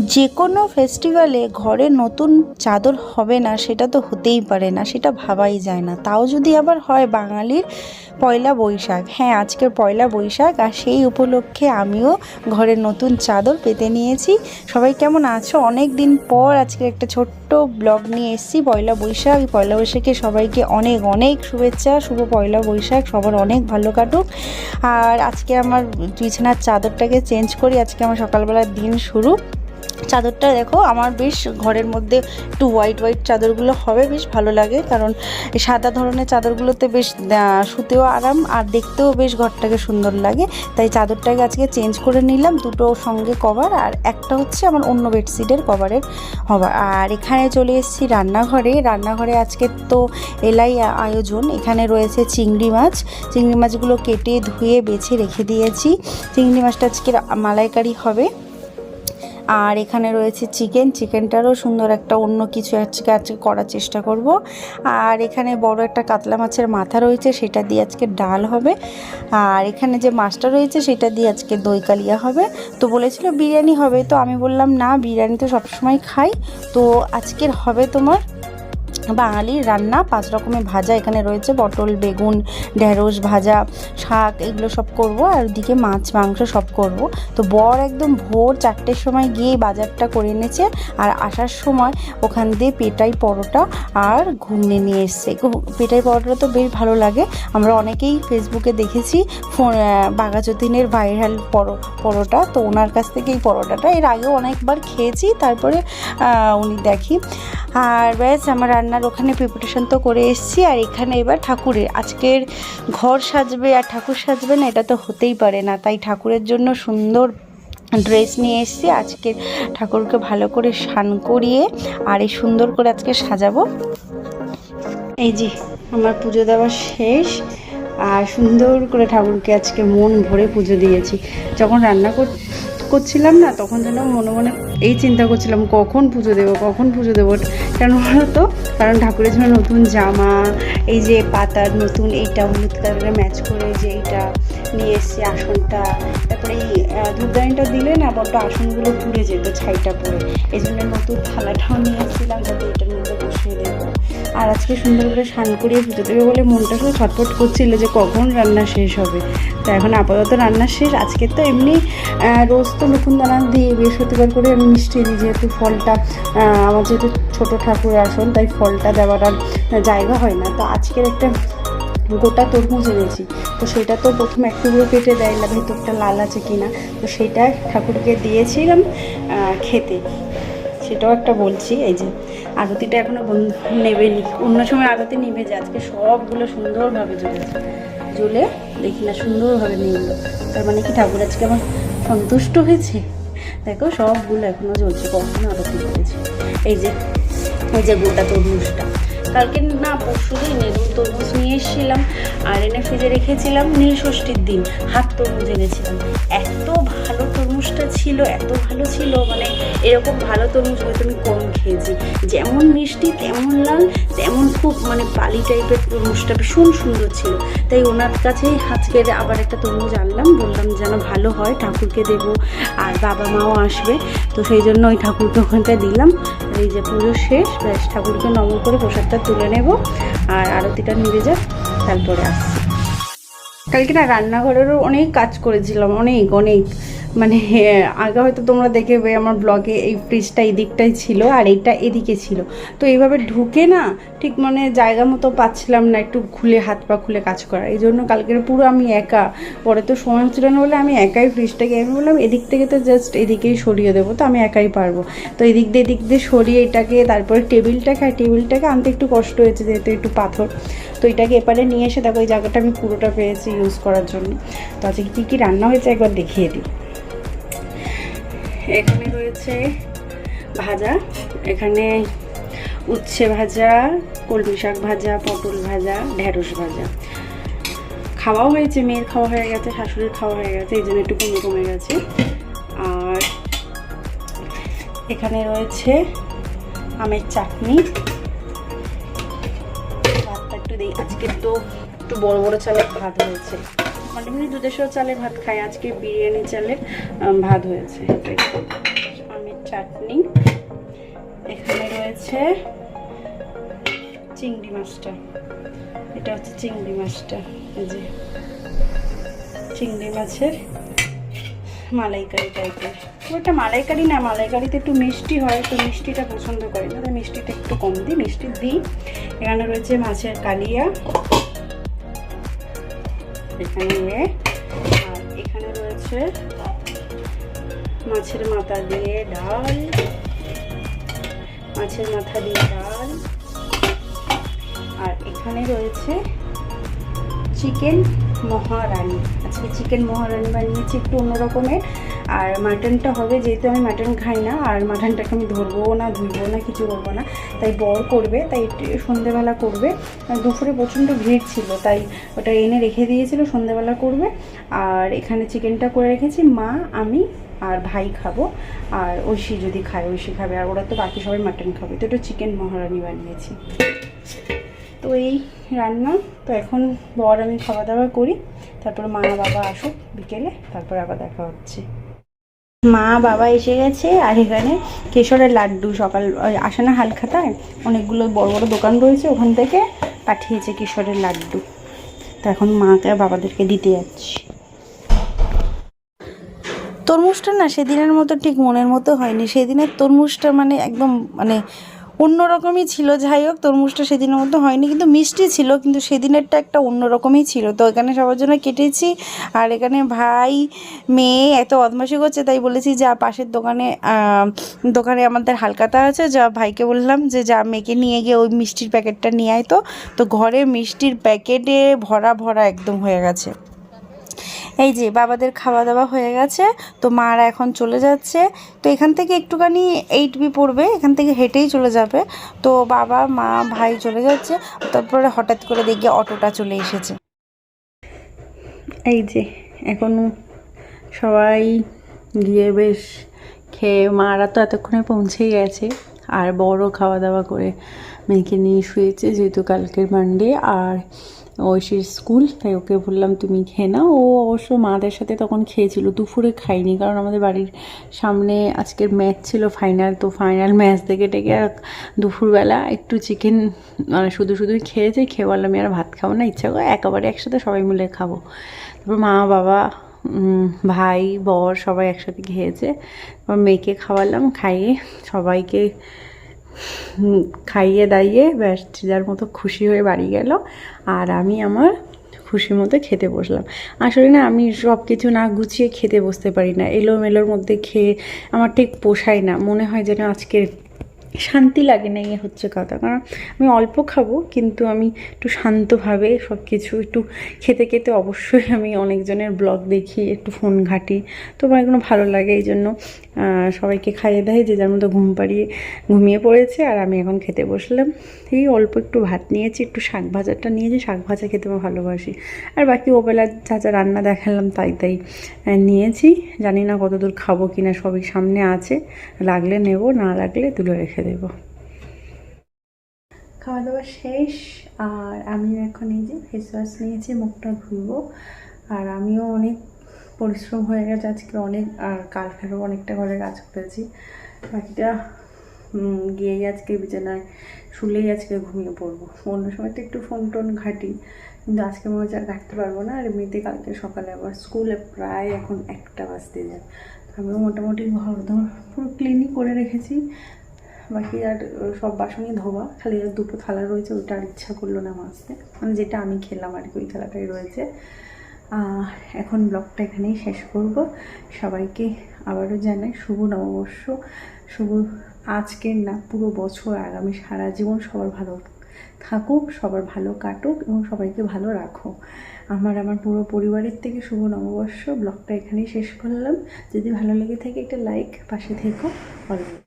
যে কোনো ফেস্টিভ্যালে ঘরে নতুন চাদর হবে না সেটা তো হতেই পারে না, সেটা ভাবাই যায় না। তাও যদি আবার হয় বাঙালির পয়লা বৈশাখ। হ্যাঁ, আজকের পয়লা বৈশাখ, আর সেই উপলক্ষে আমিও ঘরের নতুন চাদর পেতে নিয়েছি। সবাই কেমন আছো? অনেক দিন পর আজকে একটা ছোট্ট ব্লগ নিয়ে এসেছি পয়লা বৈশাখ। পয়লা বৈশাখে সবাইকে অনেক অনেক শুভেচ্ছা, শুভ পয়লা বৈশাখ, সবার অনেক ভালো কাটুক। আর আজকে আমার বিছানার চাদরটাকে চেঞ্জ করি, আজকে আমার সকালবেলার দিন শুরু। চাদরটা দেখো, আমার বেশ ঘরের মধ্যে একটু হোয়াইট হোয়াইট চাদরগুলো হবে, বেশ ভালো লাগে, কারণ এই সাদা ধরনের চাদরগুলোতে বেশ শুতেও আরাম আর দেখতেও বেশ ঘরটাকে সুন্দর লাগে। তাই চাদরটাকে আজকে চেঞ্জ করে নিলাম, দুটো সঙ্গে কভার, আর একটা হচ্ছে আমার অন্য বেডশিটের কভারের হবে। আর এখানে চলে এসেছি রান্নাঘরে আজকে তো এলাই আয়োজন। এখানে রয়েছে চিংড়ি মাছগুলো কেটে ধুয়ে বেছে রেখে দিয়েছি। চিংড়ি মাছটা আজকে মালাইকারি হবে। আর এখানে রয়েছে চিকেনটারও সুন্দর একটা অন্য কিছু আজকে করার চেষ্টা করব। আর এখানে বড় একটা কাতলা মাছের মাথা রয়েছে, সেটা দিয়ে আজকে ডাল হবে। আর এখানে যে মাছটা রয়েছে সেটা দিয়ে আজকে দই কালিয়া হবে। তো বলেছিল বিরিয়ানি হবে, তো আমি বললাম না, বিরিয়ানি তো সবসময় খাই, তো আজকের হবে তোমার বাঙালির রান্না 5 রকমের ভাজা। এখানে রয়েছে পটল, বেগুন, ঢেঁড়স ভাজা, শাক, এগুলো সব করব। আর ওদিকে মাছ মাংস সব করব। তো বর একদম ভোর 4টের সময় গিয়ে বাজারটা করে এনেছে, আর আসার সময় ওখান দিয়ে পেটাই পরোটা আর ঘুগনি নিয়ে এসছে। পেটাই পরোটা তো বেশ ভালো লাগে, আমরা অনেকেই ফেসবুকে দেখেছি বাঘাযতীনের ভাইরাল পরোটা। তো ওনার কাছ থেকে এই পরোটাটা এর আগেও অনেকবার খেয়েছি, তারপরে উনি দেখি। আর ব্যাস, আমার রান্নার ওখানে প্রিপারেশন তো করে এসেছি। আর এখানে এবার ঠাকুরের আজকের ঘর সাজবে আর ঠাকুর সাজবে না, এটা তো হতেই পারে না। তাই ঠাকুরের জন্য সুন্দর ড্রেস নিয়ে এসেছি। আজকে ঠাকুরকে ভালো করে স্নান করিয়ে আর এই সুন্দর করে আজকে সাজাবো। এই যে আমার পুজো দেওয়া শেষ, আর সুন্দর করে ঠাকুরকে আজকে মন ভরে পুজো দিয়েছি। যখন রান্না করছিলাম না, তখন যেন মনে মনে এই চিন্তা করছিলাম কখন পুজো দেবো কেন বলো তো? কারণ ঠাকুরের জন্য নতুন জামা, এই যে পাতার নতুন এইটা হলুদ কালারে ম্যাচ করে যে এইটা নিয়ে এসেছি, আসনটা, তারপরে এই ধূপদানিটা দিলে না বড্ড আসনগুলো পুড়ে যেত ছাইটা পরে, এই জন্য নতুন থালাটাও নিয়ে এসেছিলাম যাতে এটার মধ্যে বসিয়ে দেবো। আর আজকে সুন্দর করে স্নান করিয়ে পুজো দেবে বলে মনটা শুধু ছটফট করছিল যে কখন রান্না শেষ হবে। তো এখন আপাতত রান্না শেষ। আজকে তো এমনি রোজ তো নতুন দানা দিয়ে বৃহস্পতিবার করে আমি মিষ্টি দিই, যেহেতু ফলটা আমার যেহেতু ছোটো ঠাকুরের আসন, তাই ফলটা দেওয়ার আর জায়গা হয় না। তো আজকের একটা গোটা তরমুজ এনেছি, তো সেটা তো প্রথমে একটু করে কেটে দেয় না ভেতরটা লাল আছে কিনা, তো সেটা ঠাকুরকে দিয়েছিলাম খেতে, সেটাও একটা বলছি। এই যে আরতিটা এখনও নেবেনি, অন্য সময় আরতি নিভে যায়, আজকে সবগুলো সুন্দরভাবে জ্বলে দেখি না সুন্দরভাবে নিভলো, তার মানে কি ঠাকুর আজকে আমার সন্তুষ্ট হয়েছে। দেখো সবগুলো এখনও জ্বলছে, কখনো আরতি করেছে। এই যে গোটা তরমুজটা কালকে না পরশু দিন তরমুজ নিয়ে এসেছিলাম, আর এনে ফ্রিজে রেখেছিলাম। নীলষষ্ঠীর দিন হাত তরমুজ এনেছিলাম, এত ভালো তরমুজটা ছিল, এত ভালো ছিল, মানে এরকম ভালো তরমুজ হয়তো আমি কম খেয়েছি। যেমন মিষ্টি তেমন লাল, তেমন খুব মানে বালি টাইপের তরমুজটা ভীষণ সুন্দর ছিল। তাই ওনার কাছেই আজকে আবার একটা তরমুজ আনলাম, বললাম যেন ভালো হয়, ঠাকুরকে দেবো আর বাবা মাও আসবে, তো সেই জন্য ওই ঠাকুরকে ওখানটায় দিলাম। এই যে পুজো শেষ, ব্যাস ঠাকুরকে নমন করে প্রসাদটা তুলে নেব, আর আরতিটা নিভে যাক, তারপরে আসছি। কালকে না রান্নাঘরেরও অনেক কাজ করেছিলাম, অনেক মানে আগে হয়তো তোমরা দেখবে আমার ব্লগে এই ফ্রিজটা এদিকটাই ছিল আর এইটা এদিকে ছিল, তো এইভাবে ঢুকে না ঠিক মানে জায়গা মতো পাচ্ছিলাম না একটু খুলে হাত পা খুলে কাজ করা। এই জন্য কালকের পুরো আমি একা, পরে তো সময় ছিল না বলে আমি একাই ফ্রিজটাকে, আমি বললাম এদিক থেকে তো জাস্ট এদিকেই সরিয়ে দেবো, তো আমি একাই পারবো। তো এদিক দিয়ে সরিয়ে এটাকে, তারপরে টেবিলটাকে আনতে একটু কষ্ট হয়েছে যেহেতু একটু পাথর, তো এটাকে এপারে নিয়ে এসে দেখো এই জায়গাটা আমি পুরোটা পেয়েছি ইউজ করার জন্য। তো আজকে কী রান্না হয়েছে একবার দেখিয়ে দিই। এখানে রয়েছে ভাজা, এখানে উচ্ছে ভাজা, কলমি শাক ভাজা, পটল ভাজা, ঢেঁড়স ভাজা। খাওয়াও হয়েছে, মেয়ের খাওয়া হয়ে গেছে, শাশুড়ির খাওয়া হয়ে গেছে, এই জন্য একটু কমে গেছে। আর এখানে রয়েছে আমের চাটনি। ভাতটা একটু দিই, আজকে তো একটু বড় চালের ভাত হয়েছে, মানে দুধেশ্বর চালের ভাত খাই, আজকে বিরিয়ানি চালের ভাত হয়েছে। আমের চাটনি, এখানে রয়েছে চিংড়ি মাছটা, এটা হচ্ছে চিংড়ি মাছটা, এই যে চিংড়ি মাছের মালাইকারি টাইপের। ওটা মালাইকারি না, মালাইকারিতে একটু মিষ্টি হয়, তো মিষ্টিটা পছন্দ করি না, তাই মিষ্টিটা একটু কম দিই, মিষ্টি দিই। এখানে রয়েছে মাছের কালিয়া, এখানে আর এখানে রয়েছে মাছের মাথা দিয়ে ডাল, মাছের মাথা দিয়ে ডাল, আর এখানে রয়েছে চিকেন মহারানি। আজকে চিকেন মহারানি বানিয়েছি একটু অন্য রকমের। আর মাটনটা হবে, যেহেতু আমি মাটন খাই না, আর মাটনটাকে আমি ধরবো না, ধুইবো না, কিছু করবো না, তাই বর করবে, তাই সন্ধেবেলা করবে। দুপুরে প্রচণ্ড ভিড় ছিল, তাই ওটা এনে রেখে দিয়েছিল, সন্ধেবেলা করবে। আর এখানে চিকেনটা করে রেখেছি, মা, আমি আর ভাই খাবো, আর ঐশী যদি খায় ঐশী খাবে, আর ওরা তো বাকি সবাই মাটন খাবে। তো এটা চিকেন মহারানি বানিয়েছি। তো এই রান্না। তো এখন বর আমি খাওয়া দাওয়া করি, তারপর মা বাবা আসুক বিকেলে, তারপর আবার দেখা হচ্ছে। মা বাবা এসে গেছে, আর এখানে কেশরের লাড্ডু সকাল আসে না হালখাতায়, অনেকগুলো বড় বড় দোকান রয়েছে, ওখান থেকে পাঠিয়েছে কেশরের লাড্ডু। তো এখন মাকে বাবাদেরকে দিতে যাচ্ছি। তরমুজটা না সেদিনের মতো ঠিক মনের মতো হয়নি, সেদিনের তরমুজটা মানে একদম মানে অন্যরকমই ছিল। যাই হোক, তরমুজটা সেদিনের মতো হয়নি, কিন্তু মিষ্টি ছিল, কিন্তু সেদিনেরটা একটা অন্যরকমই ছিল। তো এখানে সবার জন্য কেটেছি, আর এখানে ভাই মেয়ে এত বদমাশি করছে, তাই বলেছি যা পাশের দোকানে আমাদের হালখাতা আছে, যা ভাইকে বললাম যে যা মেয়েকে নিয়ে গিয়ে ওই মিষ্টির প্যাকেটটা নিয়ে আয়। তো ঘরে মিষ্টির প্যাকেটে ভরা ভরা একদম হয়ে গেছে। এই যে বাবাদের খাওয়া দাওয়া হয়ে গেছে, তো মারা এখন চলে যাচ্ছে। তো এখান থেকে একটুখানি 8B পড়বে, এখান থেকে হেঁটেই চলে যাবে। তো বাবা মা ভাই চলে যাচ্ছে, তারপরে হঠাৎ করে দেখি অটোটা চলে এসেছে। এই যে এখন সবাই গিয়ে বেশ খেয়ে, মারা তো এতক্ষণে পৌঁছেই গেছে, আর বড় খাওয়া দাওয়া করে মেয়েকে নিয়ে শুয়েছে, যেহেতু কালকের মানডে আর ঐশীর স্কুল, তাই ওকে বললাম তুমি খেয়ে নাও। ও অবশ্য মাদের সাথে তখন খেয়েছিল, দুপুরে খাইনি, কারণ আমাদের বাড়ির সামনে আজকের ম্যাচ ছিল ফাইনাল, তো ফাইনাল ম্যাচ দেখে টেকে আর দুপুরবেলা একটু চিকেন মানে শুধুই খেয়েছে, খেয়ে বললাম আমি আর ভাত খাবো না, ইচ্ছা করে একেবারে একসাথে সবাই মিলে খাবো। তারপর মা বাবা ভাই বর সবাই একসাথে খেয়েছে, তারপর মেয়েকে খাওয়ালাম, খাইয়ে সবাইকে খাইয়ে দাইয়ে ব্যাস যার মতো খুশি হয়ে বাড়ি গেল, আর আমি আমার খুশি মতো খেতে বসলাম। আসলে না আমি সব কিছু না গুছিয়ে খেতে বসতে পারি না, এলোমেলোর মধ্যে খেয়ে আমার ঠিক পোষায় না, মনে হয় যেন আজকে শান্তি লাগে না, ইয়ে হচ্ছে কথা। কারণ আমি অল্প খাবো, কিন্তু আমি একটু শান্তভাবে সব কিছু একটু খেতে খেতে অবশ্যই আমি অনেকজনের ব্লগ দেখি, একটু ফোন ঘাঁটি, তো আমার এগুলো ভালো লাগে। এই জন্য সবাইকে খাইয়ে দেয়, যে যার মতো ঘুমিয়ে পড়েছে, আর আমি এখন খেতে বসলাম। এই অল্প একটু ভাত নিয়েছি, একটু শাক ভাজাটা নিয়েছি, শাক ভাজা খেতে আমি ভালোবাসি, আর বাকি ওবেলা যা রান্না দেখালাম তাই নিয়েছি। জানি না কতদূর খাবো কিনা, সবই সামনে আছে, লাগলে নেব, না লাগলে তুলে রেখে দেবো। খাওয়া দাওয়া শেষ, আর আমি এখন এই যে ফেস ওয়াশ নিয়েছি, মুখটা ধুবো। আর আমিও অনেক পরিশ্রম হয়ে গেছে আজকে অনেক, আর কালকেরও অনেকটা ঘরে কাজ করেছি, বাকিটা গিয়েই আজকে বিছানায় শুলেই আজকে ঘুমিয়ে পড়বো। অন্য সময় তো একটু ফোন টোন ঘাঁটি, কিন্তু আজকে মনে হচ্ছে আর ঘাঁটতে পারবো না। আর এমনিতে কালকে সকালে আবার স্কুলে প্রায় এখন 1টা বাজতে যায়, আমিও মোটামুটি ঘর ধর পুরো ক্লিনই করে রেখেছি। বাকি আর সব বাসনই ধোয়া, খালি আর দুটো থালা রয়েছে, ওইটা আর ইচ্ছা করলো না মাজতে, মানে যেটা আমি খেলাম আর কি, ওই থালাটাই রয়েছে। এখন ব্লগটা এখানেই শেষ করব। সবাইকে আবারও জানাই শুভ নববর্ষ, শুভ আজকের না পুরো বছর, আগামী সারা জীবন সবার ভালো থাকুক, সবার ভালো কাটুক, এবং সবাইকে ভালো রাখো। আমার পুরো পরিবারের থেকে শুভ নববর্ষ। ব্লগটা এখানেই শেষ করলাম। যদি ভালো লেগে থাকে একটা লাইক, পাশে থেকো অলওয়েজ।